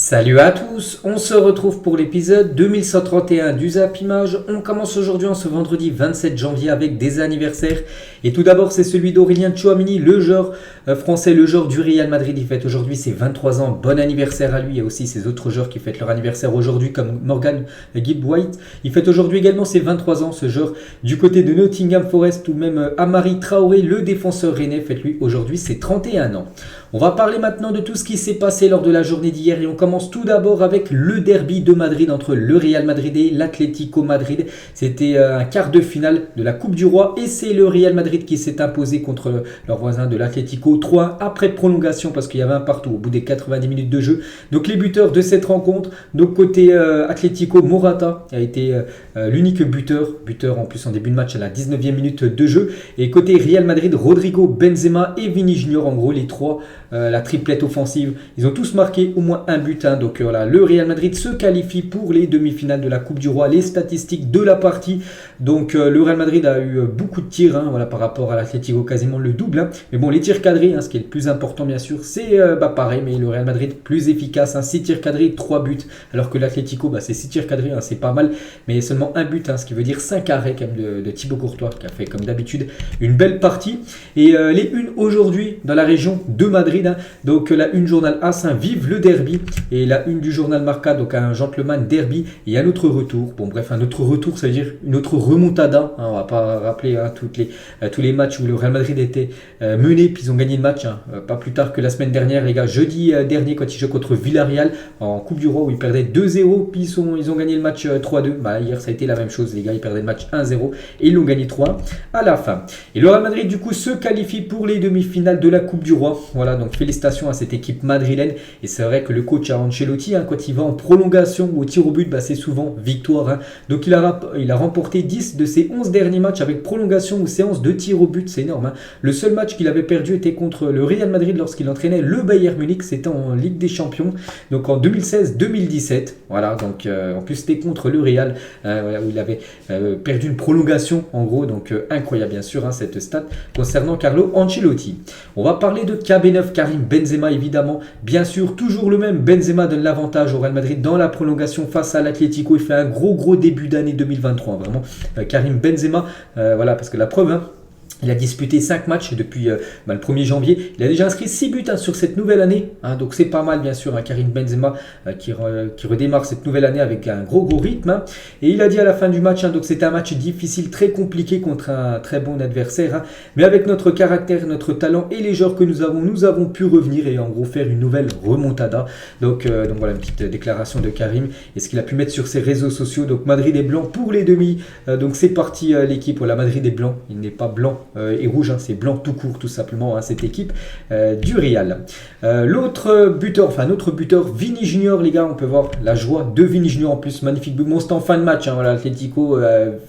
Salut à tous, on se retrouve pour l'épisode 2131 du Zap Image. On commence aujourd'hui en ce vendredi 27 janvier avec des anniversaires. Et tout d'abord c'est celui d'Aurélien Tchouameni, le joueur français, le joueur du Real Madrid. Il fête aujourd'hui ses 23 ans, bon anniversaire à lui. Il y a aussi ses autres joueurs qui fêtent leur anniversaire aujourd'hui comme Morgan Gibbs-White. Il fête aujourd'hui également ses 23 ans, ce joueur du côté de Nottingham Forest, ou même Amari Traoré, le défenseur rennais, fête lui aujourd'hui ses 31 ans. On va parler maintenant de tout ce qui s'est passé lors de la journée d'hier et on commence tout d'abord avec le derby de Madrid entre le Real Madrid et l'Atlético Madrid. C'était un quart de finale de la Coupe du Roi et c'est le Real Madrid qui s'est imposé contre leur voisin de l'Atlético 3-1 après prolongation parce qu'il y avait un partout au bout des 90 minutes de jeu. Donc les buteurs de cette rencontre, donc côté Atlético, Morata a été l'unique buteur en plus en début de match à la 19e minute de jeu. Et côté Real Madrid, Rodrigo, Benzema et Vini Junior, en gros les trois, la triplette offensive, ils ont tous marqué au moins un but. Donc voilà, le Real Madrid se qualifie pour les demi-finales de la Coupe du Roi. Les statistiques de la partie, donc le Real Madrid a eu beaucoup de tirs, voilà, par rapport à l'Atlético, quasiment le double. Mais bon, les tirs cadrés, ce qui est le plus important bien sûr, c'est pareil, mais le Real Madrid plus efficace, 6 tirs cadrés, 3 buts, alors que l'Atlético, c'est 6 tirs cadrés, c'est pas mal, mais seulement un but, ce qui veut dire 5 arrêts quand même de Thibaut Courtois, qui a fait comme d'habitude une belle partie. Et les unes aujourd'hui dans la région de Madrid, donc la une journal AS, vive le derby, et la une du journal Marca, donc un gentleman derby et un autre retour. Bon bref, un autre retour, ça veut dire une autre remontada, on va pas rappeler tous les matchs où le Real Madrid était mené puis ils ont gagné le match, pas plus tard que la semaine dernière les gars, jeudi dernier quand ils jouaient contre Villarreal en Coupe du Roi où ils perdaient 2-0 puis ils ont gagné le match 3-2. Hier ça a été la même chose les gars, ils perdaient le match 1-0 et ils l'ont gagné 3 à la fin. Et le Real Madrid du coup se qualifie pour les demi-finales de la Coupe du Roi. Voilà, donc félicitations à cette équipe madrilène. Et c'est vrai que le coach Ancelotti, quand il va en prolongation ou au tir au but, c'est souvent victoire. Donc il a remporté 10 de ses 11 derniers matchs avec prolongation ou séance de tir au but, c'est énorme. Le seul match qu'il avait perdu était contre le Real Madrid lorsqu'il entraînait le Bayern Munich, c'était en Ligue des Champions, donc en 2016-2017. Voilà, donc en plus c'était contre le Real, où il avait perdu une prolongation en gros, donc incroyable bien sûr cette stat concernant Carlo Ancelotti. On va parler de KB9, Karim Benzema évidemment, bien sûr toujours le même. Benzema donne l'avantage au Real Madrid dans la prolongation face à l'Atlético. Il fait un gros début d'année 2023, vraiment. Karim Benzema, voilà, parce que la preuve, il a disputé 5 matchs depuis le 1er janvier. Il a déjà inscrit 6 buts sur cette nouvelle année. Donc c'est pas mal bien sûr. Karim Benzema qui redémarre cette nouvelle année avec un gros rythme. Et il a dit à la fin du match, donc c'était un match difficile, très compliqué contre un très bon adversaire. Mais avec notre caractère, notre talent et les joueurs que nous avons pu revenir et en gros faire une nouvelle remontada. Donc voilà une petite déclaration de Karim et ce qu'il a pu mettre sur ses réseaux sociaux. Donc Madrid est blanc pour les demi. Donc c'est parti l'équipe. Voilà, Madrid est blanc. Il n'est pas blanc et rouge, c'est blanc tout court tout simplement, cette équipe du Real. Notre buteur Vini Junior les gars, on peut voir la joie de Vini Junior en plus, magnifique but, bon c'était en fin de match, voilà, l'Atlético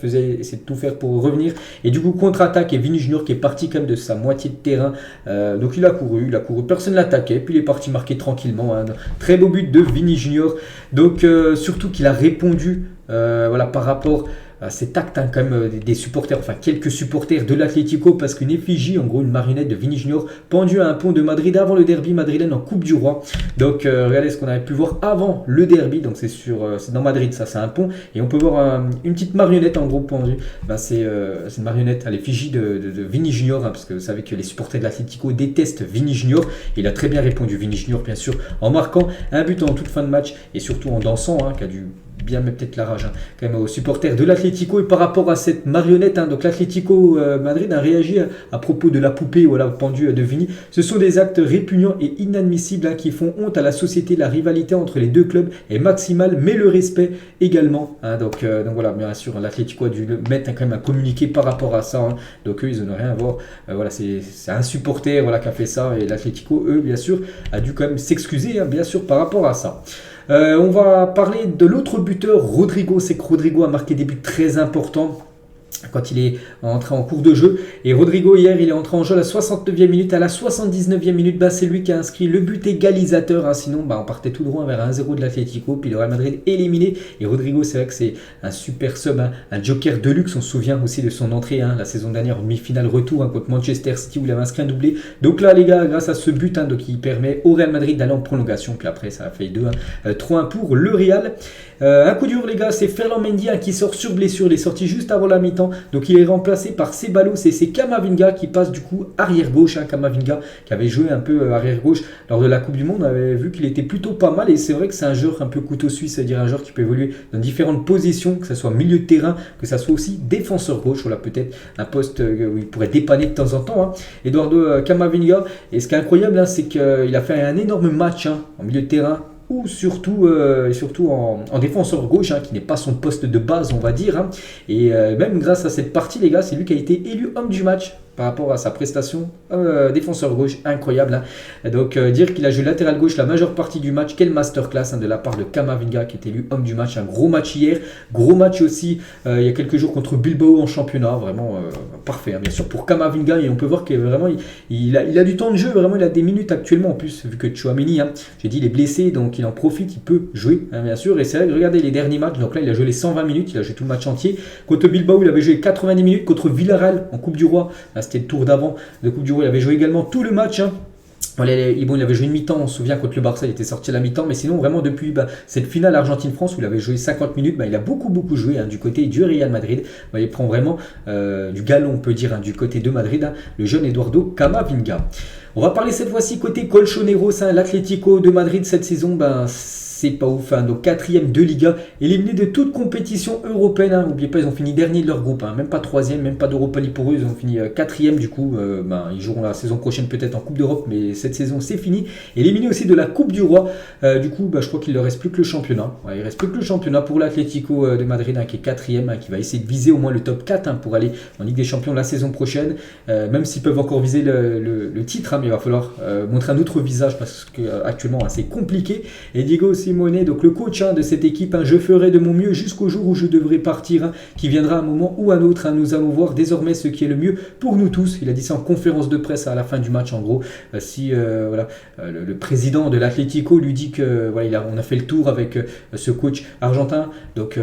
essayait de tout faire pour revenir et du coup contre-attaque et Vini Junior qui est parti quand même de sa moitié de terrain, donc il a couru, personne ne l'attaquait, puis il est parti marquer tranquillement, très beau but de Vini Junior, donc surtout qu'il a répondu par rapport à cet acte quand même des supporters, quelques supporters de l'Atlético, parce qu'une effigie, en gros une marionnette de Vini Junior pendue à un pont de Madrid avant le derby madrilène en Coupe du Roi. Donc regardez ce qu'on avait pu voir avant le derby, donc c'est dans Madrid, ça c'est un pont, et on peut voir une petite marionnette en gros pendue, c'est une marionnette à l'effigie de Vini Junior, parce que vous savez que les supporters de l'Atlético détestent Vini Junior, et il a très bien répondu Vini Junior bien sûr, en marquant un but en toute fin de match, et surtout en dansant, qui a dû bien mettre peut-être la rage quand même aux supporters de l'Atlético. Et par rapport à cette marionnette, donc l'Atlético Madrid a réagi à propos de la poupée pendue de Vini. Ce sont des actes répugnants et inadmissibles qui font honte à la société. La rivalité entre les deux clubs est maximale, mais le respect également. Donc voilà, bien sûr l'Atlético a dû mettre quand même un communiqué par rapport à ça. Donc eux ils n'ont rien à voir. Voilà, c'est un supporter qui a fait ça, et l'Atlético eux bien sûr a dû quand même s'excuser bien sûr par rapport à ça. On va parler de l'autre buteur, Rodrigo. C'est que Rodrigo a marqué des buts très importants. quand il est entré en cours de jeu. Et Rodrigo, hier, il est entré en jeu à la 69e minute. À la 79e minute, c'est lui qui a inscrit le but égalisateur. Sinon, on partait tout droit vers 1-0 de l'Atlético. Puis le Real Madrid éliminé. Et Rodrigo, c'est vrai que c'est un super sub, un joker de luxe. On se souvient aussi de son entrée la saison dernière, en demi-finale retour contre Manchester City, où il avait inscrit un doublé. Donc là, les gars, grâce à ce but, donc, il permet au Real Madrid d'aller en prolongation. Puis après, ça a fait 2-1, 3-1 pour le Real. Un coup dur, les gars, c'est Ferland Mendy qui sort sur blessure. Il est sorti juste avant la mi-temps. Donc il est remplacé par Ceballos et c'est Camavinga qui passe du coup arrière gauche. Camavinga qui avait joué un peu arrière gauche lors de la Coupe du Monde. On avait vu qu'il était plutôt pas mal et c'est vrai que c'est un joueur un peu couteau suisse, c'est-à-dire un joueur qui peut évoluer dans différentes positions, que ce soit milieu de terrain, que ce soit aussi défenseur gauche. Voilà, peut-être un poste où il pourrait dépanner de temps en temps. Eduardo Camavinga. Et ce qui est incroyable, c'est qu'il a fait un énorme match en milieu de terrain, ou surtout en défenseur gauche, qui n'est pas son poste de base, on va dire. Et même grâce à cette partie, les gars, c'est lui qui a été élu homme du match par rapport à sa prestation défenseur gauche, incroyable. Donc dire qu'il a joué latéral gauche la majeure partie du match, quelle masterclass de la part de Camavinga qui est élu homme du match. Un gros match hier, gros match aussi il y a quelques jours contre Bilbao en championnat, vraiment parfait bien sûr pour Camavinga. Et on peut voir que vraiment il a du temps de jeu, vraiment il a des minutes actuellement en plus, vu que Tchouaméni, j'ai dit il est blessé, donc il en profite, il peut jouer bien sûr. Et c'est vrai que regardez les derniers matchs, donc là il a joué les 120 minutes, il a joué tout le match entier. Contre Bilbao il avait joué 90 minutes, contre Villarreal en Coupe du Roi, c'était le tour d'avant de Coupe du Roi, il avait joué également tout le match. Il avait joué une mi-temps, on se souvient, contre le Barça, il était sorti à la mi-temps, mais sinon vraiment depuis cette finale Argentine-France où il avait joué 50 minutes, il a beaucoup joué du côté du Real Madrid. Il prend vraiment du galon, on peut dire, du côté de Madrid, le jeune Eduardo Camavinga. On va parler cette fois-ci côté Colchoneros, l'Atlético de Madrid cette saison, c'est pas ouf, donc 4e de Liga, éliminé de toute compétition européenne. N'oubliez pas, ils ont fini dernier de leur groupe, même pas 3e, même pas d'Europa League pour eux, ils ont fini 4e du coup. Ils joueront la saison prochaine peut-être en Coupe d'Europe, mais cette saison c'est fini. Éliminé aussi de la Coupe du Roi, du coup je crois qu'il ne reste plus que le championnat. Il ne reste plus que le championnat pour l'Atlético de Madrid qui est 4e, qui va essayer de viser au moins le top 4 pour aller en Ligue des Champions la saison prochaine, même s'ils peuvent encore viser le titre, mais il va falloir montrer un autre visage parce qu'actuellement c'est compliqué. Et Diego Simeone, donc le coach de cette équipe, je ferai de mon mieux jusqu'au jour où je devrai partir, qui viendra un moment ou un autre. Nous allons voir désormais ce qui est le mieux pour nous tous. Il a dit ça en conférence de presse à la fin du match. En gros, si le président de l'Atlético lui dit que on a fait le tour avec ce coach argentin, donc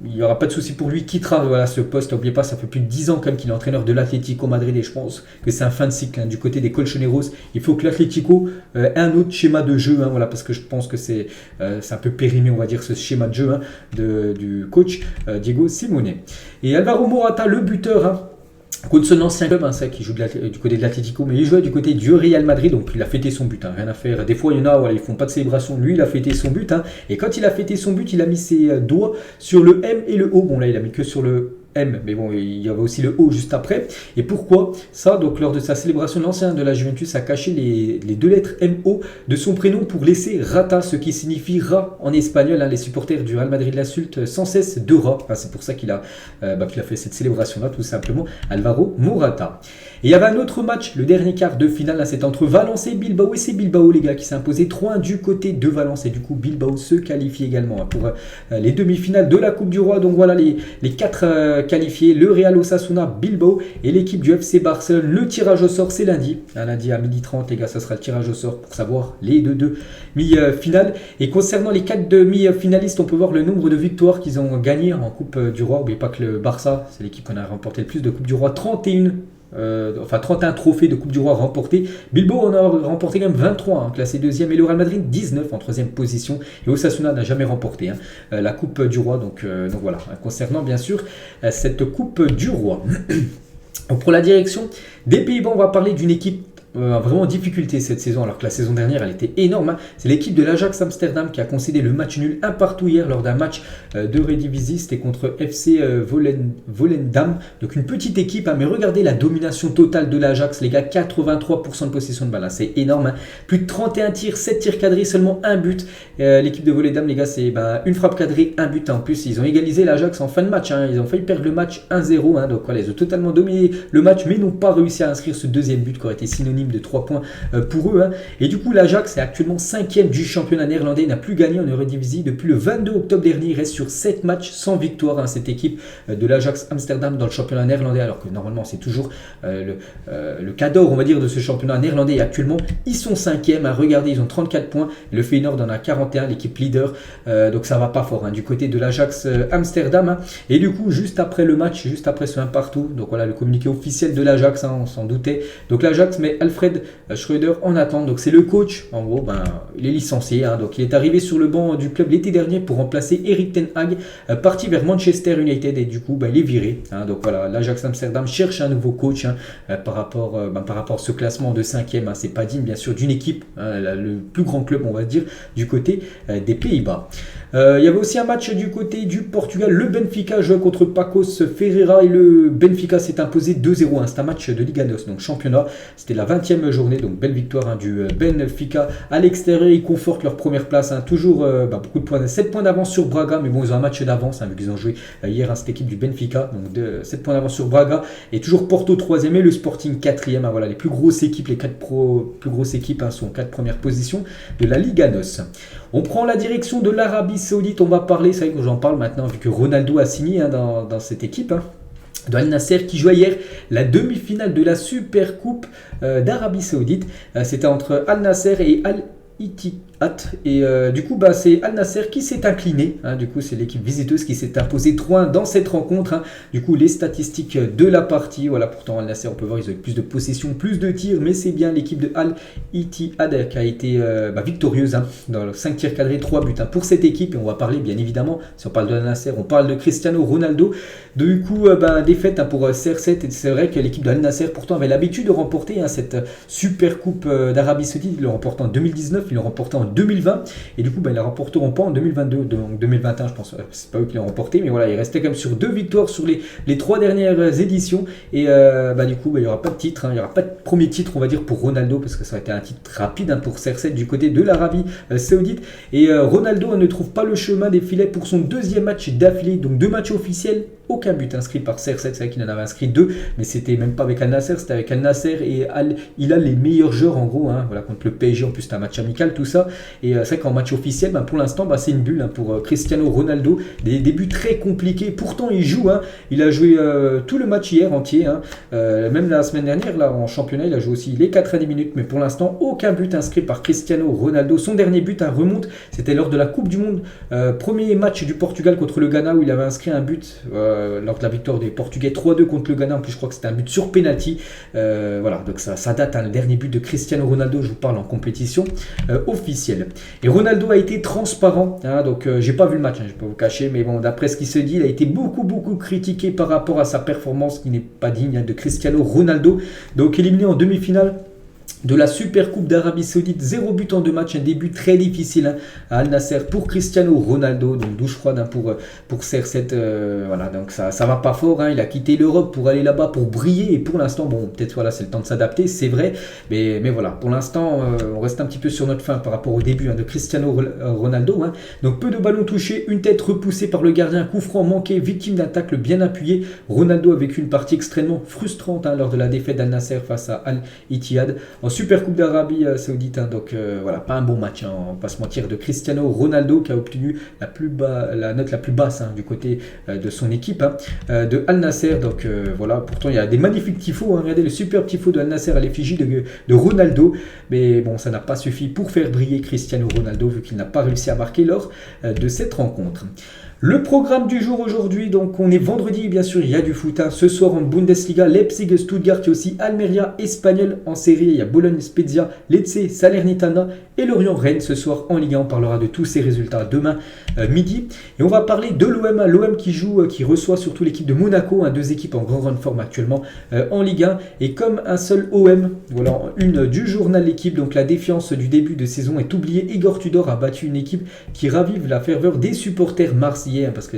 il n'y aura pas de souci pour lui, quittera ce poste. N'oubliez pas, ça fait plus de 10 ans comme qu'il est entraîneur de l'Atlético Madrid et je pense que c'est un fin de cycle du côté des Colchoneros. Il faut que l'Atlético ait un autre schéma de jeu, parce que je pense que c'est un peu périmé, on va dire, ce schéma de jeu du coach Diego Simeone. Et Alvaro Morata, le buteur, contre son ancien club, qui joue du côté de l'Atlético, mais il jouait du côté du Real Madrid, donc il a fêté son but, rien à faire. Des fois, il y en a, ils font pas de célébration. Lui, il a fêté son but, et quand il a fêté son but, il a mis ses doigts sur le M et le O. Bon, là, il a mis que sur le M, mais bon, il y avait aussi le O juste après. Et pourquoi ça? Donc, lors de sa célébration, l'ancien de la Juventus a caché les deux lettres MO de son prénom pour laisser Rata, ce qui signifie rat en espagnol. Les supporters du Real Madrid l'insultent sans cesse de rat. C'est pour ça qu'il a fait cette célébration-là, tout simplement, Alvaro Morata. Et il y avait un autre match, le dernier quart de finale, c'est entre Valence et Bilbao. Et c'est Bilbao, les gars, qui s'est imposé 3-1 du côté de Valence. Et du coup, Bilbao se qualifie également pour les demi-finales de la Coupe du Roi. Donc voilà les 4 qualifiés, le Real Osasuna, Bilbao et l'équipe du FC Barcelone. Le tirage au sort, c'est lundi. Lundi à 12h30, les gars, ça sera le tirage au sort pour savoir les deux demi-finales. Et concernant les 4 demi-finalistes, on peut voir le nombre de victoires qu'ils ont gagné en Coupe du Roi. N'oubliez pas que le Barça, c'est l'équipe qu'on a remporté le plus de Coupe du Roi, 31 trophées de Coupe du Roi remportés. Bilbao en a remporté quand même 23, classé 2e, et le Real Madrid 19 en 3e position. Et Osasuna n'a jamais remporté la Coupe du Roi. Donc voilà, concernant bien sûr cette Coupe du Roi. Pour la direction des Pays-Bas, on va parler d'une équipe vraiment en difficulté cette saison, alors que la saison dernière elle était énorme. C'est l'équipe de l'Ajax Amsterdam qui a concédé le match nul 1-1 hier lors d'un match de Eredivisie. C'était contre FC Volendam, donc une petite équipe, mais regardez la domination totale de l'Ajax, les gars, 83% de possession de balle, c'est énorme, plus de 31 tirs, 7 tirs cadrés, seulement un but. L'équipe de Volendam, les gars, c'est une frappe cadrée, un but. En plus, ils ont égalisé l'Ajax en fin de match, ils ont failli perdre le match 1-0, donc voilà, ils ont totalement dominé le match, mais n'ont pas réussi à inscrire ce deuxième but qui aurait été synonyme minime de 3 points pour eux. Hein. Et du coup, l'Ajax est actuellement 5e du championnat néerlandais. Il n'a plus gagné en Eredivisie depuis le 22 octobre dernier. Il reste sur 7 matchs sans victoire. Hein, cette équipe de l'Ajax Amsterdam dans le championnat néerlandais. Alors que normalement, c'est toujours le cadre, on va dire, de ce championnat néerlandais. Et actuellement, ils sont 5e. Hein. Regardez, ils ont 34 points. Le Feyenoord en a 41, l'équipe leader. Donc ça va pas fort hein, du côté de l'Ajax Amsterdam. Hein. Et du coup, juste après le match, juste après ce 1 partout, donc voilà le communiqué officiel de l'Ajax, hein, on s'en doutait. Donc l'Ajax met Alfred Schreuder en attente. Donc c'est le coach, en gros, il est licencié. Hein, donc il est arrivé sur le banc du club l'été dernier pour remplacer Erik ten Hag, parti vers Manchester United et du coup il est viré. Hein, donc voilà, l'Ajax Amsterdam cherche un nouveau coach hein, par rapport à ce classement de 5e. Hein, c'est pas digne bien sûr d'une équipe, hein, le plus grand club on va dire du côté des Pays-Bas. Il y avait aussi un match du côté du Portugal. Le Benfica jouait contre Pacos Ferreira et le Benfica s'est imposé 2-0. Hein. C'est un match de Liga NOS, donc championnat. C'était la 20e journée, donc belle victoire hein, du Benfica à l'extérieur. Ils confortent leur première place. Hein. Toujours beaucoup de points, 7 points d'avance sur Braga, mais bon, ils ont un match d'avance hein, vu qu'ils ont joué hier hein, cette équipe du Benfica. Donc 7 points d'avance sur Braga et toujours Porto 3e et le Sporting 4e. Hein. Voilà, les plus grosses équipes, les 4 plus grosses équipes hein, sont 4 premières positions de la Liga NOS. On prend la direction de l'Arabie Saoudite, on va parler, c'est vrai que j'en parle maintenant vu que Ronaldo a signé hein, dans cette équipe. Hein. De Al Nasser qui jouait hier la demi-finale de la Super Coupe d'Arabie Saoudite. C'était entre Al Nasser et Al Ittihad et du coup c'est Al Nasser qui s'est incliné hein, du coup c'est l'équipe visiteuse qui s'est imposée 3-1 dans cette rencontre hein. Du coup les statistiques de la partie, voilà, pourtant Al Nasser on peut voir ils ont eu plus de possession, plus de tirs, mais c'est bien l'équipe de Al Ittihad qui a été victorieuse hein, dans 5 tirs cadrés, 3 buts hein, pour cette équipe. Et on va parler bien évidemment, si on parle de Al Nasser, on parle de Cristiano Ronaldo. Du coup défaite hein, pour CR7 et c'est vrai que l'équipe de Al Nasser pourtant avait l'habitude de remporter hein, cette Super Coupe d'Arabie Saoudite. Ils l'ont remporté en 2019, ils l'ont remporté en 2020 et du coup ils la remporteront pas en 2022, donc 2021 je pense, c'est pas eux qui l'ont remporté, mais voilà, ils restaient quand même sur 2 victoires sur les 3 dernières éditions et du coup il n'y aura pas de titre, hein, il n'y aura pas de premier titre on va dire pour Ronaldo parce que ça a été un titre rapide hein, pour CR7 du côté de l'Arabie Saoudite et Ronaldo ne trouve pas le chemin des filets pour son 2e match d'affilée, donc 2 matchs officiels, aucun but inscrit par CR7, c'est vrai qu'il en avait inscrit 2 mais c'était même pas avec Al Nasser, c'était avec Al Nasser et il a les meilleurs joueurs en gros hein, voilà, contre le PSG en plus c'est un match amical tout ça. Et c'est vrai qu'en match officiel, pour l'instant, c'est une bulle hein, pour Cristiano Ronaldo. Des débuts très compliqués. Pourtant, il joue. Hein, il a joué tout le match hier entier. Hein, même la semaine dernière, là, en championnat, il a joué aussi les 90 minutes. Mais pour l'instant, aucun but inscrit par Cristiano Ronaldo. Son dernier but remonte. C'était lors de la Coupe du Monde. Premier match du Portugal contre le Ghana où il avait inscrit un but lors de la victoire des Portugais 3-2 contre le Ghana. En plus, je crois que c'était un but sur penalty. Voilà, donc ça date. Hein, le dernier but de Cristiano Ronaldo, je vous parle en compétition officielle. Et Ronaldo a été transparent, hein, donc j'ai pas vu le match, hein, je vais pas vous cacher, mais bon, d'après ce qui se dit, il a été beaucoup critiqué par rapport à sa performance qui n'est pas digne hein, de Cristiano Ronaldo. Donc éliminé en demi-finale de la Super Coupe d'Arabie Saoudite, 0 but en 2 matchs, un début très difficile hein, à Al Nasser pour Cristiano Ronaldo, donc douche froide hein, pour CR7, voilà, donc ça va pas fort, hein, il a quitté l'Europe pour aller là-bas pour briller et pour l'instant, bon, peut-être voilà, c'est le temps de s'adapter, c'est vrai, mais voilà, pour l'instant, on reste un petit peu sur notre fin par rapport au début hein, de Cristiano Ronaldo, hein, donc peu de ballons touchés, une tête repoussée par le gardien, coup franc manqué, victime d'un tacle bien appuyé. Ronaldo a vécu une partie extrêmement frustrante hein, lors de la défaite d'Al Nasser face à Al Ittihad en Super Coupe d'Arabie Saoudite, hein, donc voilà, pas un bon match, hein, on va pas se mentir, de Cristiano Ronaldo qui a obtenu la note la plus basse hein, du côté de son équipe hein, de Al Nasser, donc voilà, pourtant il y a des magnifiques tifos, hein, regardez le super tifo de Al Nasser à l'effigie de Ronaldo, mais bon, ça n'a pas suffi pour faire briller Cristiano Ronaldo vu qu'il n'a pas réussi à marquer lors de cette rencontre. Le programme du jour aujourd'hui, donc on est vendredi, bien sûr, il y a du foot. Hein. Ce soir en Bundesliga, Leipzig, Stuttgart, il y a aussi Almeria, Espagnol. En série, il y a Bologne, Spezia, Lecce, Salernitana et Lorient-Rennes. Ce soir en Ligue 1, on parlera de tous ces résultats demain midi. Et on va parler de l'OM, l'OM qui reçoit surtout l'équipe de Monaco, hein, 2 équipes en grande forme actuellement en Ligue 1. Et comme un seul OM, voilà, une du journal L'équipe, donc la défiance du début de saison est oubliée. Igor Tudor a battu une équipe qui ravive la ferveur des supporters marseillais. marseillais, hein, parce que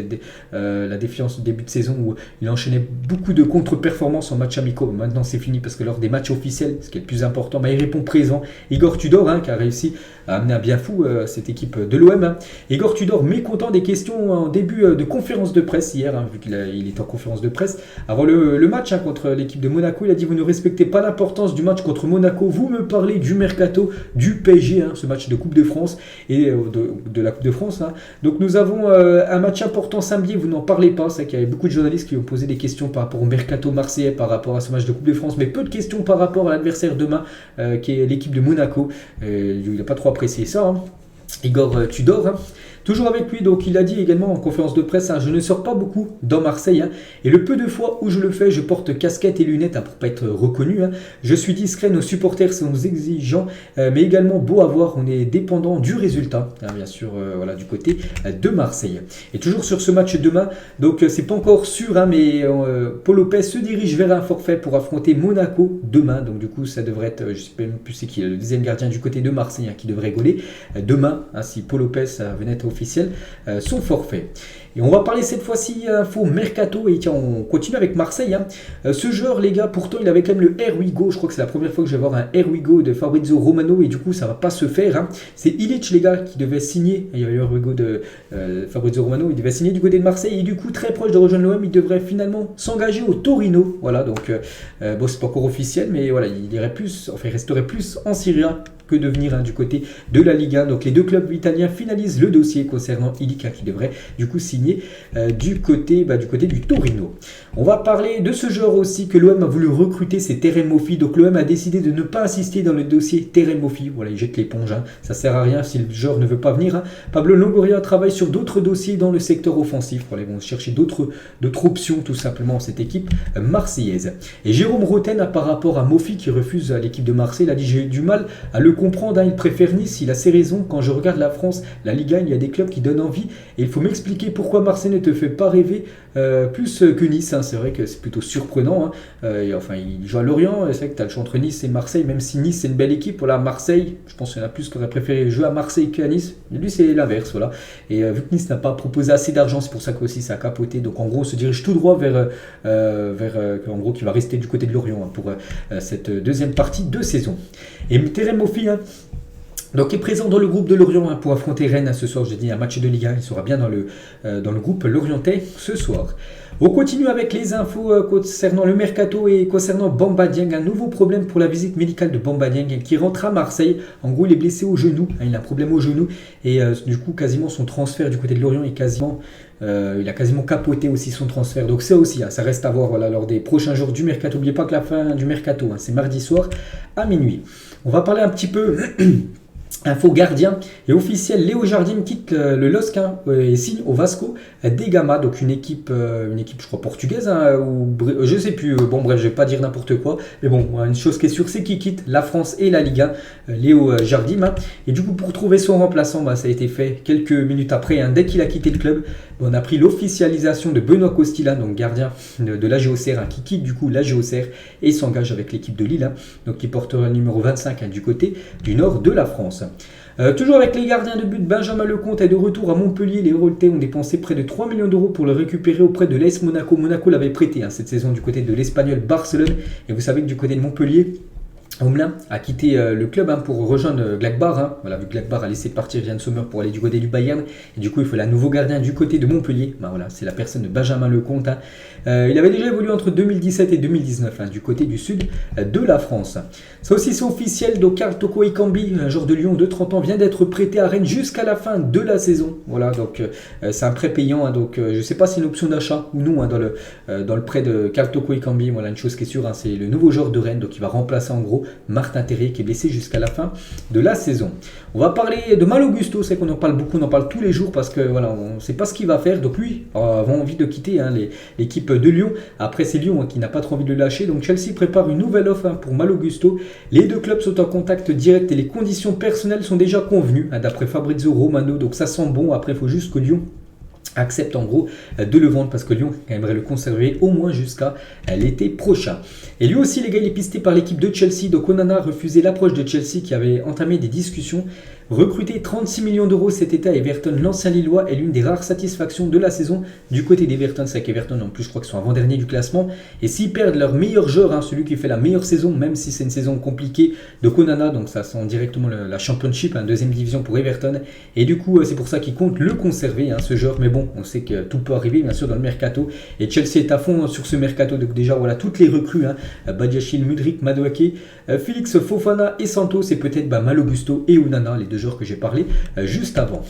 la défiance au début de saison où il enchaînait beaucoup de contre-performances en matchs amicaux. Maintenant c'est fini parce que lors des matchs officiels, ce qui est le plus important, il répond présent. Igor Tudor, hein, qui a réussi à amener un bien fou cette équipe de l'OM. Hein. Igor Tudor, mécontent des questions en début de conférence de presse hier, hein, vu qu'il est en conférence de presse. Avant le match hein, contre l'équipe de Monaco, il a dit: vous ne respectez pas l'importance du match contre Monaco, vous me parlez du mercato, du PSG, hein, ce match de Coupe de France et de la Coupe de France. Hein. Donc nous avons un match important samedi, vous n'en parlez pas. C'est qu'il y avait beaucoup de journalistes qui ont posé des questions par rapport au mercato marseillais, par rapport à ce match de Coupe de France, mais peu de questions par rapport à l'adversaire demain, qui est l'équipe de Monaco. Il n'a pas trop apprécié ça. Hein. Igor Tudor. Hein. Toujours avec lui, donc il a dit également en conférence de presse, hein, je ne sors pas beaucoup dans Marseille, hein, et le peu de fois où je le fais, je porte casquette et lunettes hein, pour ne pas être reconnu. Hein. Je suis discret, nos supporters sont exigeants, mais également beau à voir, on est dépendant du résultat, hein, bien sûr, voilà, du côté de Marseille. Et toujours sur ce match demain, donc c'est pas encore sûr, hein, mais Paul Lopez se dirige vers un forfait pour affronter Monaco demain, donc du coup ça devrait être, je sais même plus c'est qui, le deuxième gardien du côté de Marseille hein, qui devrait gauler demain, hein, si Paul Lopez venait être officiel son forfait. Et on va parler cette fois-ci info mercato et tiens, on continue avec Marseille. Hein. Ce joueur, les gars, pourtant il avait quand même le Here We Go. Je crois que c'est la première fois que je vais voir un Here We Go de Fabrizio Romano et du coup ça va pas se faire. Hein. C'est Illich, les gars, qui devait signer. Il y avait le Here We Go de Fabrizio Romano, il devait signer du côté de Marseille et du coup très proche de rejoindre l'OM, il devrait finalement s'engager au Torino. Voilà, donc bon, c'est pas encore officiel, mais voilà, il irait plus, enfin il resterait plus en Serie A que de venir hein, du côté de la Ligue 1. Donc les deux clubs italiens finalisent le dossier concernant Illich hein, qui devrait du coup signer du côté du Torino. On va parler de ce joueur aussi que l'OM a voulu recruter, c'est Terem Moffi. Donc l'OM a décidé de ne pas insister dans le dossier Terem Moffi. Voilà, il jette l'éponge, hein. Ça sert à rien si le joueur ne veut pas venir. Hein. Pablo Longoria travaille sur d'autres dossiers dans le secteur offensif. Voilà, ils vont chercher d'autres options tout simplement cette équipe marseillaise. Et Jérôme Roten, par rapport à Moffi qui refuse à l'équipe de Marseille, il a dit: j'ai eu du mal à le comprendre, hein, il préfère Nice, il a ses raisons. Quand je regarde la France, la Ligue 1, il y a des clubs qui donnent envie et il faut m'expliquer pourquoi Marseille ne te fait pas rêver plus que Nice. Hein. C'est vrai que c'est plutôt surprenant. Hein. Enfin, il joue à Lorient, c'est vrai que tu as le choix entre Nice et Marseille, même si Nice c'est une belle équipe. Voilà, Marseille, je pense qu'il y en a plus qui auraient préféré jouer à Marseille qu'à Nice. Et lui, c'est l'inverse. Voilà. Et vu que Nice n'a pas proposé assez d'argent, c'est pour ça qu'aussi ça a capoté. Donc en gros, on se dirige tout droit vers en gros, qui va rester du côté de Lorient hein, pour cette deuxième partie de saison. Et Terem Moffi, hein, donc est présent dans le groupe de Lorient hein, pour affronter Rennes ce soir. J'ai dit un match de Ligue 1, il sera bien dans le groupe lorientais ce soir. On continue avec les infos concernant le mercato et concernant Bamba Dieng. Un nouveau problème pour la visite médicale de Bamba Dieng qui rentre à Marseille. En gros, il est blessé au genou, hein, il a un problème au genou et du coup quasiment son transfert du côté de Lorient est quasiment... il a quasiment capoté aussi son transfert. Donc ça aussi, hein, ça reste à voir voilà, lors des prochains jours du mercato. N'oubliez pas que la fin du mercato, hein, c'est mardi soir à minuit. On va parler un petit peu... Info gardien et officiel, Léo Jardim quitte le LOSC hein, et signe au Vasco da Gama, donc une équipe je crois portugaise hein, ou je sais plus, bon bref je vais pas dire n'importe quoi, mais bon une chose qui est sûre c'est qu'il quitte la France et la Ligue 1, Léo Jardim hein, et du coup pour trouver son remplaçant ça a été fait quelques minutes après hein, dès qu'il a quitté le club. On a pris l'officialisation de Benoît Costilla, donc gardien de la GOCR, hein, qui quitte du coup la GOCR et s'engage avec l'équipe de Lille, hein, donc qui portera le numéro 25 hein, du côté du nord de la France. Toujours avec les gardiens de but, Benjamin Lecomte est de retour à Montpellier. Les Héraultais ont dépensé près de 3 millions d'euros pour le récupérer auprès de l'AS Monaco. Monaco l'avait prêté hein, cette saison du côté de l'Espagnol Barcelone. Et vous savez que du côté de Montpellier, Homelin a quitté le club hein, pour rejoindre Gladbach. Hein. Voilà, vu que Gladbach a laissé partir Yann Sommer pour aller du côté du Bayern. Et du coup, il faut un nouveau gardien du côté de Montpellier. Voilà, c'est la personne de Benjamin Lecomte. Hein. Il avait déjà évolué entre 2017 et 2019 hein, du côté du sud de la France. Ça aussi, c'est officiel. Donc, Karl Toko Ekambi, un joueur de Lyon de 30 ans, vient d'être prêté à Rennes jusqu'à la fin de la saison. Voilà, donc c'est un prêt payant. Hein, donc, je ne sais pas si c'est une option d'achat ou non hein, dans le prêt de Karl Toko Ekambi. Voilà, une chose qui est sûre, hein, c'est le nouveau joueur de Rennes. Donc, il va remplacer en gros Martin Terrier qui est blessé jusqu'à la fin de la saison. On va parler de Malo Gusto, c'est qu'on en parle beaucoup, on en parle tous les jours parce que voilà, on ne sait pas ce qu'il va faire. Donc lui a envie de quitter hein, l'équipe de Lyon. Après c'est Lyon hein, qui n'a pas trop envie de le lâcher. Donc Chelsea prépare une nouvelle offre hein, pour Malo Gusto. Les deux clubs sont en contact direct et les conditions personnelles sont déjà convenues hein, d'après Fabrizio Romano. Donc ça sent bon. Après il faut juste que Lyon accepte en gros de le vendre parce que Lyon aimerait le conserver au moins jusqu'à l'été prochain. Et lui aussi les gars il est pisté par l'équipe de Chelsea. Donc Onana a refusé l'approche de Chelsea qui avait entamé des discussions Recruté 36 millions d'euros cet été à Everton, l'ancien Lillois est l'une des rares satisfactions de la saison du côté d'Everton. C'est qu'Everton, en plus, je crois qu'ils sont avant-dernier du classement. Et s'ils perdent leur meilleur joueur, celui qui fait la meilleure saison, même si c'est une saison compliquée, de Konana, donc ça sent directement la Championship, deuxième division pour Everton. Et du coup, c'est pour ça qu'ils comptent le conserver, ce joueur. Mais bon, on sait que tout peut arriver, bien sûr, dans le mercato. Et Chelsea est à fond sur ce mercato. Donc déjà, voilà, toutes les recrues, Badiachil, Mudryk, Madueke, Félix, Fofana et Santos, et peut-être Malo Gusto et Onana, les deux joueurs que j'ai parlé juste avant.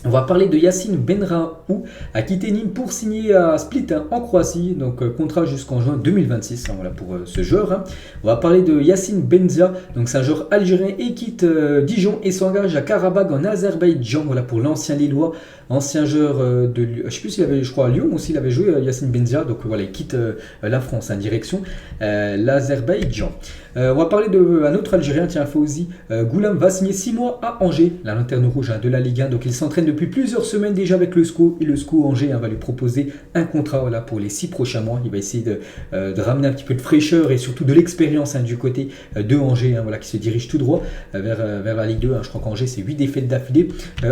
On va parler de Yacine Benraou, a quitté Nîmes pour signer à Split en Croatie, donc contrat jusqu'en juin 2026, voilà pour ce joueur. On va parler de Yacine Benzia, donc c'est un joueur algérien et quitte Dijon et s'engage à Karabagh en Azerbaïdjan, voilà pour l'ancien Lillois, ancien joueur de, je sais plus s'il avait, je crois à Lyon aussi il avait joué Yacine Benzia, donc voilà il quitte la France en direction l'Azerbaïdjan. On va parler d'un autre Algérien, tiens, Fawzi Goulam va signer 6 mois à Angers, la lanterne rouge de la Ligue 1. Donc il s'entraîne depuis plusieurs semaines déjà avec le SCO. Et le SCO Angers va lui proposer un contrat pour les 6 prochains mois. Il va essayer de ramener un petit peu de fraîcheur et surtout de l'expérience du côté de Angers, qui se dirige tout droit vers la Ligue 2. Je crois qu'Angers, c'est 8 défaites d'affilée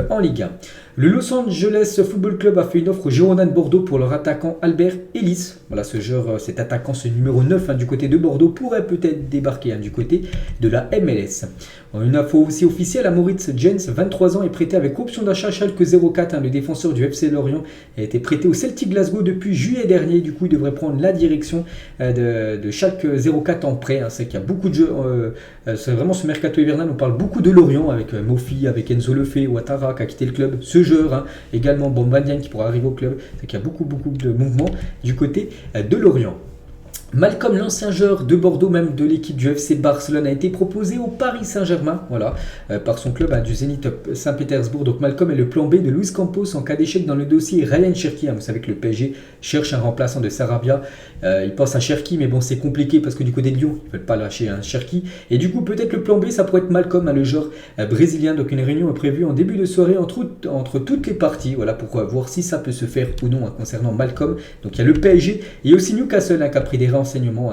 en Ligue 1. Le Los Angeles Football Club a fait une offre aux Girondins de Bordeaux pour leur attaquant Albert Ellis. Voilà, ce joueur, cet attaquant, ce numéro 9 du côté de Bordeaux, pourrait peut-être débarquer du côté de la MLS. Une info aussi officielle, Moritz Jens, 23 ans, est prêté avec option d'achat à Schalke 04. Le défenseur du FC Lorient a été prêté au Celtic Glasgow depuis juillet dernier. Du coup, il devrait prendre la direction de Schalke 04 en prêt. C'est qu'il y a beaucoup de jeux. C'est vraiment ce mercato hivernal. On parle beaucoup de Lorient avec Mofi, avec Enzo Lefebvre, Ouattara qui a quitté le club. Ce joueur, également Bombadien qui pourra arriver au club. C'est qu'il y a beaucoup de mouvements du côté de Lorient. Malcolm, l'ancien joueur de Bordeaux, même de l'équipe du FC Barcelone, a été proposé au Paris Saint-Germain, par son club du Zénith Saint-Pétersbourg. Donc Malcolm est le plan B de Luis Campos en cas d'échec dans le dossier Ryan Cherki. Vous savez que le PSG cherche un remplaçant de Sarabia. Il pense à Cherki, mais bon, c'est compliqué parce que du côté de Lyon, ils ne veulent pas lâcher un Cherki. Et du coup, peut-être le plan B, ça pourrait être Malcolm, le joueur brésilien. Donc une réunion est prévue en début de soirée entre toutes les parties, pour voir si ça peut se faire ou non concernant Malcolm. Donc il y a le PSG et aussi Newcastle qui a pris des renseignements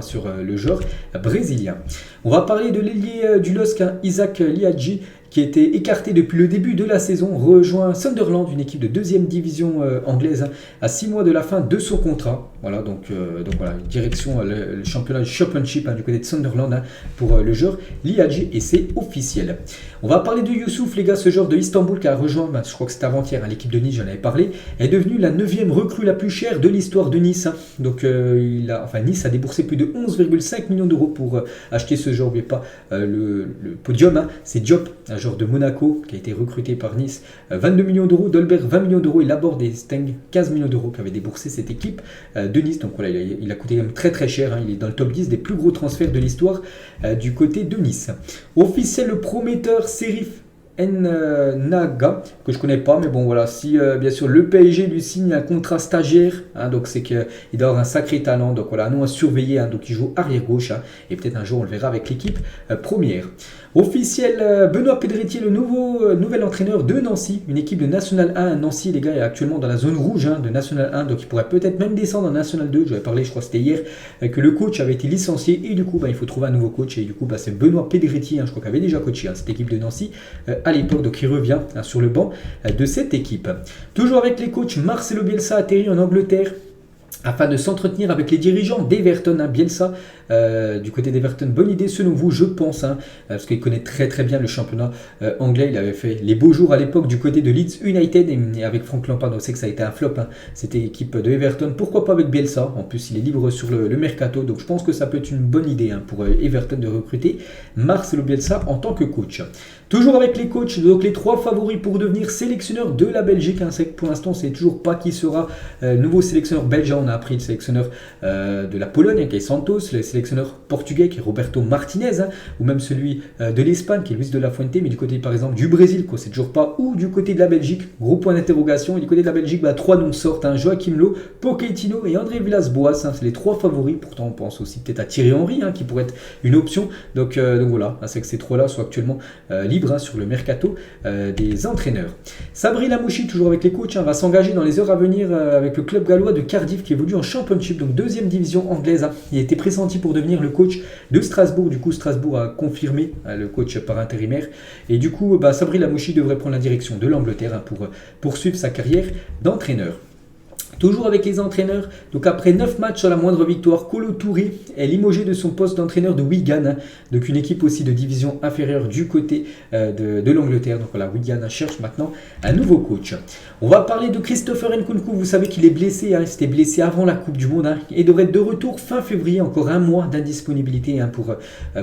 sur le joueur brésilien. On va parler de l'ailier du LOSC, Isaac Liadji, qui était écarté depuis le début de la saison, rejoint Sunderland, une équipe de 2e division anglaise, à 6 mois de la fin de son contrat. Donc voilà, direction le championnat Championship du côté de Sunderland pour le joueur Liadji, et c'est officiel. On va parler de Youssouf, les gars, ce joueur de Istanbul qui a rejoint, je crois que c'était avant-hier, l'équipe de Nice, j'en avais parlé, est devenu la 9e recrue la plus chère de l'histoire de Nice. Donc Nice a déboursé plus de 11,5 millions d'euros pour acheter ce joueur. N'oubliez pas le podium, c'est Diop, un joueur de Monaco qui a été recruté par Nice, 22 millions d'euros, Dolberg 20 millions d'euros et Laborde et Steng 15 millions d'euros qui avaient déboursé cette équipe de Nice. Donc voilà, il a coûté quand même très très cher, il est dans le top 10 des plus gros transferts de l'histoire du côté de Nice. Officiel, le prometteur Serif Naga, que je connais pas, mais bon voilà, si bien sûr le PSG lui signe un contrat stagiaire, donc c'est qu'il doit avoir un sacré talent, donc voilà, nous à surveiller, donc il joue arrière gauche, et peut-être un jour on le verra avec l'équipe première. Officiel, Benoît Pedretier, le nouvel entraîneur de Nancy, une équipe de National 1. Nancy, les gars, est actuellement dans la zone rouge de National 1, donc il pourrait peut-être même descendre en National 2. J'avais parlé, je crois que c'était hier, que le coach avait été licencié, et du coup il faut trouver un nouveau coach, et du coup c'est Benoît Pedretier, je crois qu'il avait déjà coaché cette équipe de Nancy à l'époque, donc il revient sur le banc de cette équipe. Toujours avec les coachs, Marcelo Bielsa atterrit en Angleterre afin de s'entretenir avec les dirigeants d'Everton. Bielsa, du côté d'Everton, bonne idée selon vous, je pense, parce qu'il connaît très très bien le championnat anglais. Il avait fait les beaux jours à l'époque du côté de Leeds United, et avec Frank Lampard, on sait que ça a été un flop, cette équipe de Everton. Pourquoi pas avec Bielsa? En plus, il est libre sur le mercato, donc je pense que ça peut être une bonne idée pour Everton de recruter Marcelo Bielsa en tant que coach. Toujours avec les coachs, donc les 3 favoris pour devenir sélectionneur de la Belgique. C'est que pour l'instant, c'est toujours pas qui sera nouveau sélectionneur belge. On a appris le sélectionneur de la Pologne, qui est Santos, le sélectionneur portugais, qui est Roberto Martinez, ou même celui de l'Espagne, qui est Luis de la Fuente, mais du côté par exemple du Brésil, qu'on sait toujours pas, ou du côté de la Belgique, gros point d'interrogation. Et du côté de la Belgique, 3 noms sortent, Joachim Low, Pochettino et André Villas-Boas. C'est les 3 favoris. Pourtant, on pense aussi peut-être à Thierry Henry, qui pourrait être une option. Donc voilà, c'est que ces 3-là sont actuellement libres sur le mercato des entraîneurs. Sabri Lamouchi, toujours avec les coachs, va s'engager dans les heures à venir avec le club gallois de Cardiff, qui évolue en Championship, donc deuxième division anglaise. Il a été pressenti pour devenir le coach de Strasbourg. Du coup, Strasbourg a confirmé le coach par intérimaire. Et du coup, Sabri Lamouchi devrait prendre la direction de l'Angleterre pour poursuivre sa carrière d'entraîneur. Toujours avec les entraîneurs, donc après 9 matchs sur la moindre victoire, Kolo Touré est limogé de son poste d'entraîneur de Wigan, donc une équipe aussi de division inférieure du côté de l'Angleterre. Donc voilà, Wigan cherche maintenant un nouveau coach. On va parler de Christopher Nkunku. Vous savez qu'il est blessé, il s'était blessé avant la Coupe du Monde et devrait être de retour fin février. Encore un mois d'indisponibilité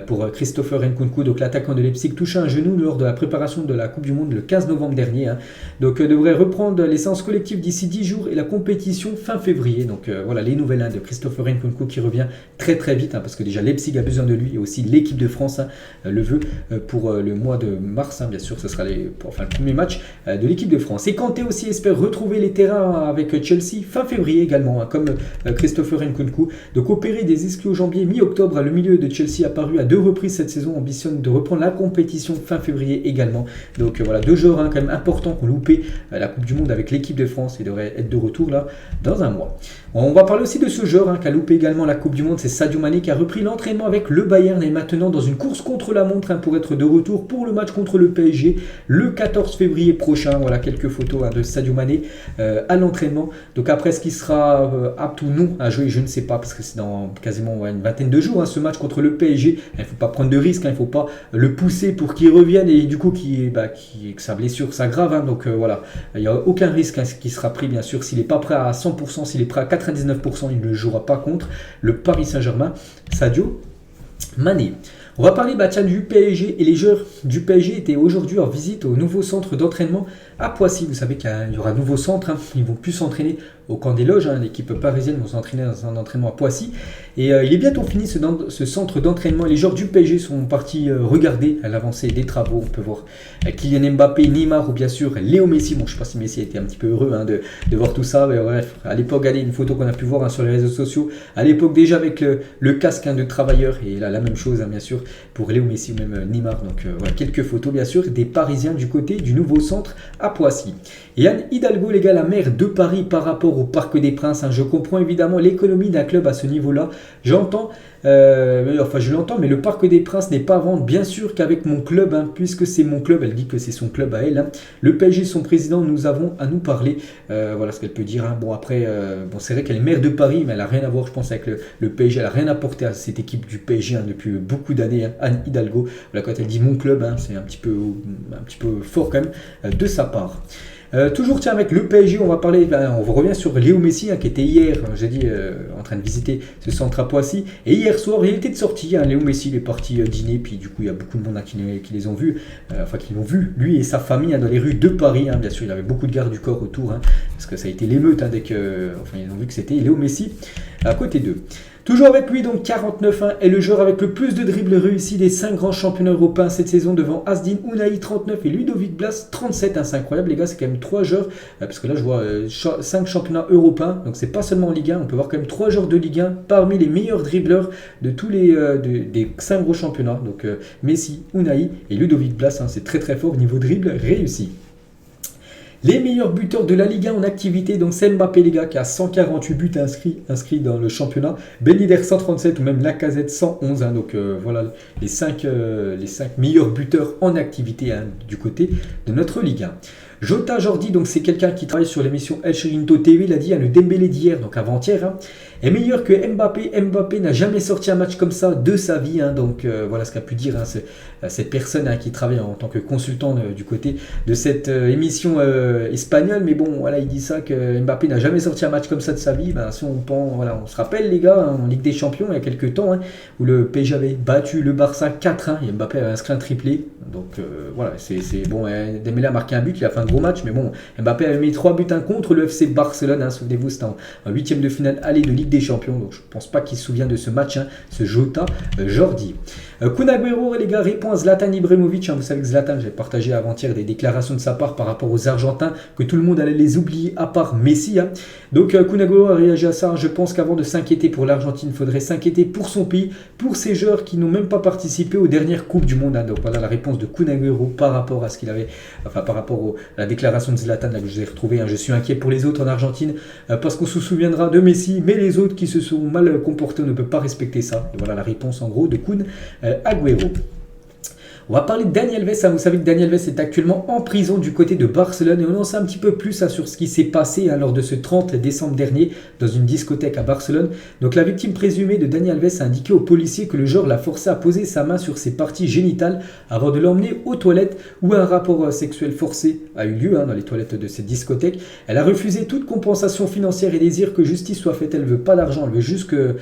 pour Christopher Nkunku. Donc l'attaquant de Leipzig touche un genou lors de la préparation de la Coupe du Monde le 15 novembre dernier. Donc devrait reprendre les séances collectives d'ici 10 jours et la compétition fin février. Donc voilà les nouvelles de Christopher Nkunku qui revient très très vite parce que déjà Leipzig a besoin de lui et aussi l'équipe de France le veut pour le mois de mars. Bien sûr, ce sera le premier match de l'équipe de France. Et Kanté aussi espère retrouver les terrains avec Chelsea fin février également, comme Christopher Nkunku. Donc opéré des ischio-jambiers mi-octobre, le milieu de Chelsea apparu à 2 reprises cette saison, ambitionne de reprendre la compétition fin février également. Donc voilà, 2 joueurs quand même importants qui ont loupé la Coupe du Monde avec l'équipe de France et devraient être de retour là dans un mois. On va parler aussi de ce joueur qui a loupé également la Coupe du Monde, c'est Sadio Mané qui a repris l'entraînement avec le Bayern et maintenant dans une course contre la montre pour être de retour pour le match contre le PSG le 14 février prochain. Voilà quelques photos de Sadio Mané à l'entraînement. Donc après, est-ce qu'il sera apte ou non à jouer, je ne sais pas parce que c'est dans quasiment une vingtaine de jours ce match contre le PSG. Il ne faut pas prendre de risques, il ne faut pas le pousser pour qu'il revienne et du coup que sa blessure s'aggrave. Donc voilà, il n'y a aucun risque qui sera pris bien sûr. S'il n'est pas prêt à 100%, s'il est prêt à 99%, il ne jouera pas contre le Paris Saint-Germain, Sadio Mané. On va parler du PSG et les joueurs du PSG étaient aujourd'hui en visite au nouveau centre d'entraînement à Poissy. Vous savez qu'il y aura un nouveau centre, ils ne vont plus s'entraîner au camp des loges, l'équipe parisienne va s'entraîner dans un entraînement à Poissy. Et il est bientôt fini ce centre d'entraînement. Les joueurs du PSG sont partis regarder à l'avancée des travaux. On peut voir Kylian Mbappé, Neymar ou bien sûr Léo Messi. Bon, je ne sais pas si Messi a été un petit peu heureux de voir tout ça. Mais bref, à l'époque, regardez une photo qu'on a pu voir sur les réseaux sociaux. À l'époque déjà avec le casque de travailleur. Et là, la même chose bien sûr pour Léo Messi ou même Neymar. Donc voilà, quelques photos bien sûr des Parisiens du côté du nouveau centre à Poissy. Et Anne Hidalgo, les gars, la maire de Paris par rapport au Parc des Princes. Je comprends évidemment l'économie d'un club à ce niveau-là. J'entends, je l'entends, mais le Parc des Princes n'est pas à vendre, bien sûr qu'avec mon club, puisque c'est mon club, elle dit que c'est son club à elle. Le PSG, son président, nous avons à nous parler. Voilà ce qu'elle peut dire. Bon après, c'est vrai qu'elle est maire de Paris, mais elle n'a rien à voir, je pense, avec le PSG. Elle n'a rien apporté à cette équipe du PSG depuis beaucoup d'années. Anne Hidalgo, voilà, quand elle dit mon club, c'est un petit peu fort quand même de sa part. Toujours avec le PSG, on revient sur Léo Messi qui était hier, en train de visiter ce centre à Poissy. Et hier soir, il était de sortie. Léo Messi il est parti dîner, puis du coup il y a beaucoup de monde qui les ont vus, qui l'ont vu, lui et sa famille dans les rues de Paris. Bien sûr, il avait beaucoup de gardes du corps autour, parce que ça a été l'émeute dès qu'ils ont vu que c'était Léo Messi à côté d'eux. Toujours avec lui, donc 49 est le joueur avec le plus de dribbles réussis des 5 grands championnats européens cette saison devant Azdin Ounahi 39 et Ludovic Blas 37. C'est incroyable les gars, c'est quand même 3 joueurs, parce que là je vois 5 championnats européens, donc c'est pas seulement en Ligue 1, on peut voir quand même 3 joueurs de Ligue 1 parmi les meilleurs dribbleurs de tous les des 5 gros championnats. Donc Messi, Ounahi et Ludovic Blas, c'est très très fort niveau dribble réussi. Les meilleurs buteurs de la Ligue 1 en activité, donc c'est Mbappé les gars qui a 148 buts inscrits dans le championnat, Ben Yedder 137 ou même Lacazette 111, donc voilà les 5 meilleurs buteurs en activité du côté de notre Ligue 1. Jota Jordi, donc c'est quelqu'un qui travaille sur l'émission El Chiringuito TV, il a dit le Dembélé d'hier, donc avant-hier, est meilleur que Mbappé. Mbappé n'a jamais sorti un match comme ça de sa vie, donc voilà ce qu'a pu dire cette personne qui travaille en tant que consultant du côté de cette émission espagnole. Mais bon, voilà, il dit ça que Mbappé n'a jamais sorti un match comme ça de sa vie. Si on se rappelle les gars, en Ligue des Champions il y a quelques temps, où le PSG avait battu le Barça 4-1 et Mbappé avait inscrit un triplé. Donc voilà, c'est bon. Dembélé a marqué un but, il a fait un gros match, mais bon, Mbappé avait mis 3 buts contre le FC Barcelone. Souvenez-vous, c'était en 8e de finale aller de Ligue des Champions, donc je ne pense pas qu'il se souvient de ce match, ce Jota Jordi. Kun Agüero, les gars, répond à Zlatan Ibrahimovic. Vous savez que Zlatan, j'avais partagé avant-hier des déclarations de sa part par rapport aux Argentins, que tout le monde allait les oublier à part Messi. Donc Kun Agüero a réagi à ça. Je pense qu'avant de s'inquiéter pour l'Argentine, il faudrait s'inquiéter pour son pays, pour ces joueurs qui n'ont même pas participé aux dernières Coupes du Monde. Donc voilà la réponse de Kun Agüero par rapport à ce qu'il avait, par rapport la déclaration de Zlatan là, que je vous ai retrouvé. Je suis inquiet pour les autres en Argentine parce qu'on se souviendra de Messi, mais les autres qui se sont mal comportés ne peuvent pas respecter ça. Et voilà la réponse en gros de Kun Agüero. On va parler de Dani Alves. Vous savez que Dani Alves est actuellement en prison du côté de Barcelone et on en sait un petit peu plus sur ce qui s'est passé lors de ce 30 décembre dernier dans une discothèque à Barcelone. Donc la victime présumée de Dani Alves a indiqué aux policiers que le joueur l'a forcé à poser sa main sur ses parties génitales avant de l'emmener aux toilettes où un rapport sexuel forcé a eu lieu dans les toilettes de cette discothèque. Elle a refusé toute compensation financière et désire que justice soit faite. Elle ne veut pas d'argent, elle veut juste que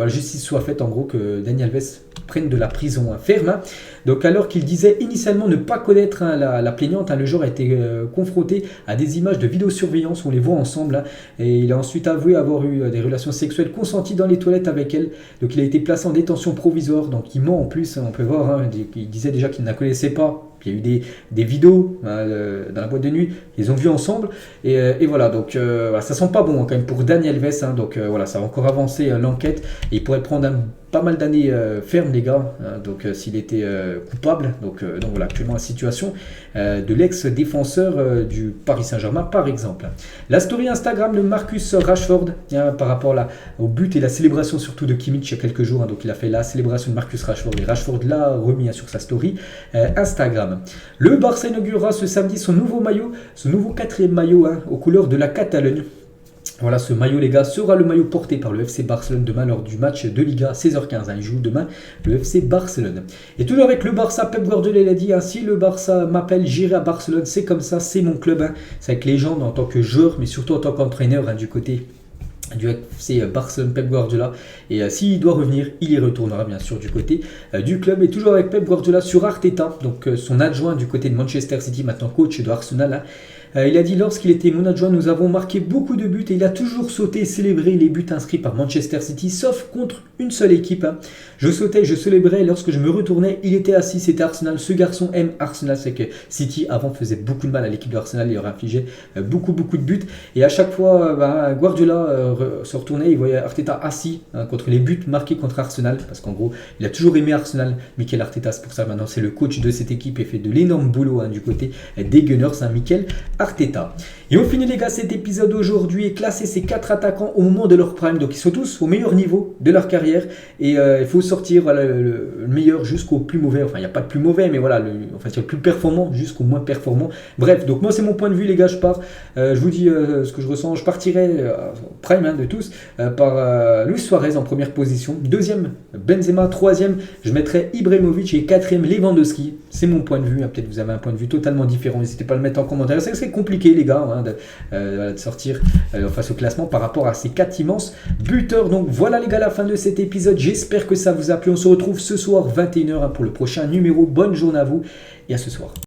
justice soit faite, en gros que Dani Alves prenne de la prison ferme. Donc alors qu'il disait initialement ne pas connaître la plaignante, le joueur a été confronté à des images de vidéosurveillance où on les voit ensemble. Et il a ensuite avoué avoir eu des relations sexuelles consenties dans les toilettes avec elle. Donc il a été placé en détention provisoire. Donc il ment en plus, on peut voir. Il disait déjà qu'il ne la connaissait pas. Puis il y a eu des vidéos dans la boîte de nuit, ils ont vu ensemble et voilà, donc ça sent pas bon quand même pour Dani Alves, donc voilà, ça va encore avancer l'enquête et il pourrait prendre pas mal d'années ferme les gars, donc s'il était coupable, donc voilà actuellement la situation de l'ex-défenseur du Paris Saint-Germain par exemple. La story Instagram de Marcus Rashford par rapport au but et la célébration surtout de Kimmich il y a quelques jours, donc il a fait la célébration de Marcus Rashford et Rashford l'a remis sur sa story Instagram. Le Barça inaugurera ce samedi son nouveau maillot, son nouveau 4e maillot aux couleurs de la Catalogne. Voilà, ce maillot les gars sera le maillot porté par le FC Barcelone demain lors du match de Liga 16h15. Il joue demain le FC Barcelone. Et toujours avec le Barça, Pep Guardiola il a dit si le Barça m'appelle, j'irai à Barcelone, c'est comme ça, c'est mon club. C'est avec légende en tant que joueur mais surtout en tant qu'entraîneur du côté du FC Barcelone, Pep Guardiola, et s'il doit revenir, il y retournera bien sûr du côté du club. Et toujours avec Pep Guardiola sur Arteta, donc son adjoint du côté de Manchester City, maintenant coach de Arsenal. Il a dit lorsqu'il était mon adjoint, nous avons marqué beaucoup de buts et il a toujours sauté et célébré les buts inscrits par Manchester City, sauf contre une seule équipe. Je sautais, je célébrais, lorsque je me retournais, il était assis, c'était Arsenal. Ce garçon aime Arsenal, c'est que City avant faisait beaucoup de mal à l'équipe de Arsenal, il leur infligeait beaucoup de buts. Et à chaque fois, Guardiola se retournait, il voyait Arteta assis contre les buts marqués contre Arsenal, parce qu'en gros, il a toujours aimé Arsenal, Mikel Arteta, c'est pour ça maintenant c'est le coach de cette équipe et fait de l'énorme boulot du côté des Gunners, Mikel Arteta. Et on finit les gars cet épisode aujourd'hui et classer ces 4 attaquants au moment de leur prime, donc ils sont tous au meilleur niveau de leur carrière et il faut sortir le meilleur jusqu'au plus mauvais, enfin il n'y a pas de plus mauvais mais voilà, le plus performant jusqu'au moins performant. Bref, donc moi c'est mon point de vue les gars, je pars, je vous dis ce que je ressens, je partirai prime de tous par Luis Suarez en première position, deuxième Benzema, troisième je mettrai Ibrahimovic et quatrième Lewandowski. C'est mon point de vue, peut-être vous avez un point de vue totalement différent, n'hésitez pas à le mettre en commentaire. C'est compliqué les gars de sortir face au classement par rapport à ces 4 immenses buteurs. Donc voilà les gars, la fin de cet épisode, j'espère que ça vous a plu. On se retrouve ce soir 21h pour le prochain numéro. Bonne journée à vous et à ce soir.